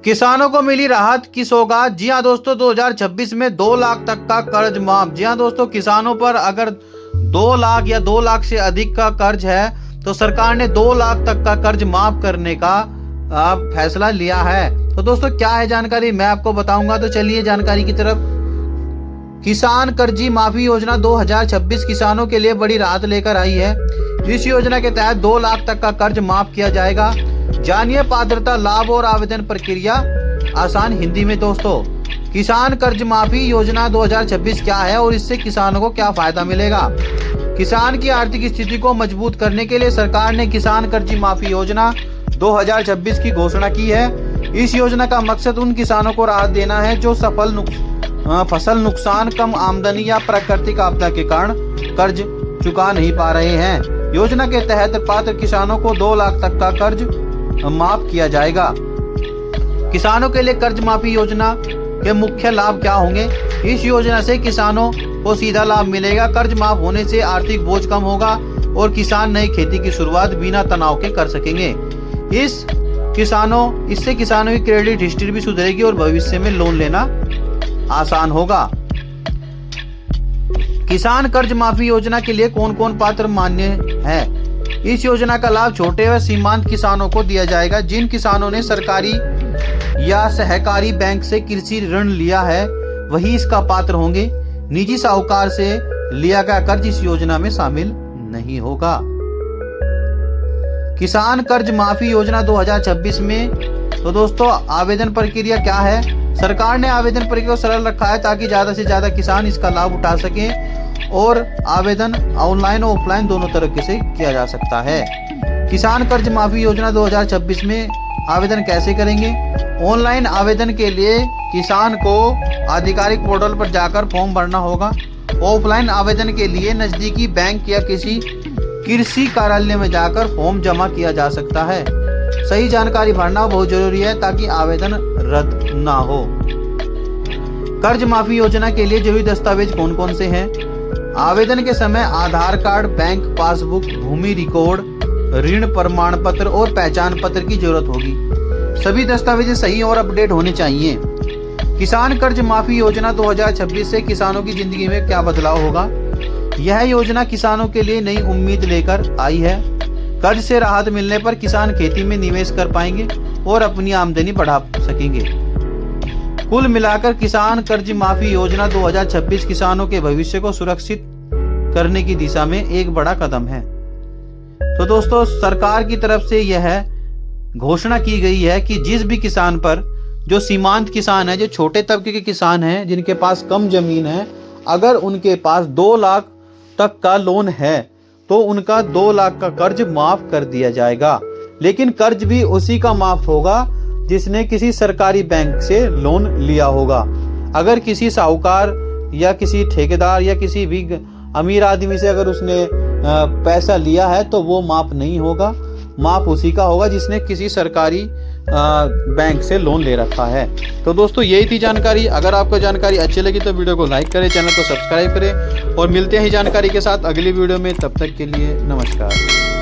किसानों को मिली राहत की सौगात। जी हाँ दोस्तों, 2026 में 2 लाख तक का कर्ज माफ। जी हाँ दोस्तों, किसानों पर अगर 2 लाख या 2 लाख से अधिक का कर्ज है तो सरकार ने 2 लाख तक का कर्ज माफ करने का फैसला लिया है। तो दोस्तों क्या है जानकारी, मैं आपको बताऊंगा। तो चलिए जानकारी की तरफ। किसान कर्जी माफी योजना 2026 किसानों के लिए बड़ी राहत लेकर आई है। इस योजना के तहत 2 लाख तक का कर्ज माफ किया जाएगा। जानिए पात्रता, लाभ और आवेदन प्रक्रिया आसान हिंदी में। दोस्तों, किसान कर्ज माफी योजना 2026 क्या है और इससे किसानों को क्या फायदा मिलेगा। किसान की आर्थिक स्थिति को मजबूत करने के लिए सरकार ने किसान कर्ज माफी योजना 2026 की घोषणा की है। इस योजना का मकसद उन किसानों को राहत देना है जो फसल नुकसान, कम आमदनी या प्राकृतिक आपदा के कारण कर्ज चुका नहीं पा रहे हैं। योजना के तहत पात्र किसानों को 2 लाख तक का कर्ज माफ किया जाएगा। किसानों के लिए कर्ज माफी योजना के मुख्य लाभ क्या होंगे। इस योजना से किसानों को सीधा लाभ मिलेगा। कर्ज माफ होने से आर्थिक बोझ कम होगा और किसान नई खेती की शुरुआत बिना तनाव के कर सकेंगे। इससे किसानों की क्रेडिट हिस्ट्री भी सुधरेगी और भविष्य में लोन लेना आसान होगा। किसान कर्ज माफी योजना के लिए कौन कौन पात्र मान्य है। इस योजना का लाभ छोटे व सीमांत किसानों को दिया जाएगा। जिन किसानों ने सरकारी या सहकारी बैंक से कृषि ऋण लिया है वही इसका पात्र होंगे। निजी साहूकार से लिया गया कर्ज इस योजना में शामिल नहीं होगा। किसान कर्ज माफी योजना 2026 में तो दोस्तों आवेदन प्रक्रिया क्या है। सरकार ने आवेदन प्रक्रिया को सरल रखा है ताकि ज्यादा से ज्यादा किसान इसका लाभ उठा सकें और आवेदन ऑनलाइन और ऑफलाइन दोनों तरीके से किया जा सकता है। किसान कर्ज माफी योजना 2026 में आवेदन कैसे करेंगे। ऑनलाइन आवेदन के लिए किसान को आधिकारिक पोर्टल पर जाकर फॉर्म भरना होगा। ऑफलाइन आवेदन के लिए नजदीकी बैंक या किसी कृषि कार्यालय में जाकर फॉर्म जमा किया जा सकता है। सही जानकारी भरना बहुत जरूरी है ताकि आवेदन रद्द ना हो। कर्ज माफी योजना के लिए जरूरी दस्तावेज कौन कौन से हैं। आवेदन के समय आधार कार्ड, बैंक पासबुक, भूमि रिकॉर्ड, ऋण प्रमाण पत्र और पहचान पत्र की जरूरत होगी। सभी दस्तावेज सही और अपडेट होने चाहिए। किसान कर्ज माफी योजना 2026 से किसानों की जिंदगी में क्या बदलाव होगा। यह योजना किसानों के लिए नई उम्मीद लेकर आई है। कर्ज से राहत मिलने पर किसान खेती में निवेश कर पाएंगे और अपनी आमदनी बढ़ा सकेंगे। कुल मिलाकर किसान कर्ज माफी योजना 2026 किसानों के भविष्य को सुरक्षित करने की दिशा में एक बड़ा कदम है। तो दोस्तों सरकार की तरफ से यह घोषणा की गई है कि जिस भी किसान पर, जो सीमांत किसान है, जो छोटे तबके के किसान हैं, जिनके पास कम जमीन है, अगर उनके पास 2 लाख तक का लोन है तो उनका 2 लाख का कर्ज माफ कर दिया जाएगा। लेकिन कर्ज भी उसी का माफ होगा जिसने किसी सरकारी बैंक से लोन लिया होगा। अगर किसी साहूकार या किसी ठेकेदार या किसी भी अमीर आदमी से अगर उसने पैसा लिया है तो वो माफ नहीं होगा। माफ उसी का होगा जिसने किसी सरकारी बैंक से लोन ले रखा है। तो दोस्तों यही थी जानकारी। अगर आपको जानकारी अच्छी लगी तो वीडियो को लाइक करें, चैनल को सब्सक्राइब करें और मिलते हैं जानकारी के साथ अगली वीडियो में। तब तक के लिए नमस्कार।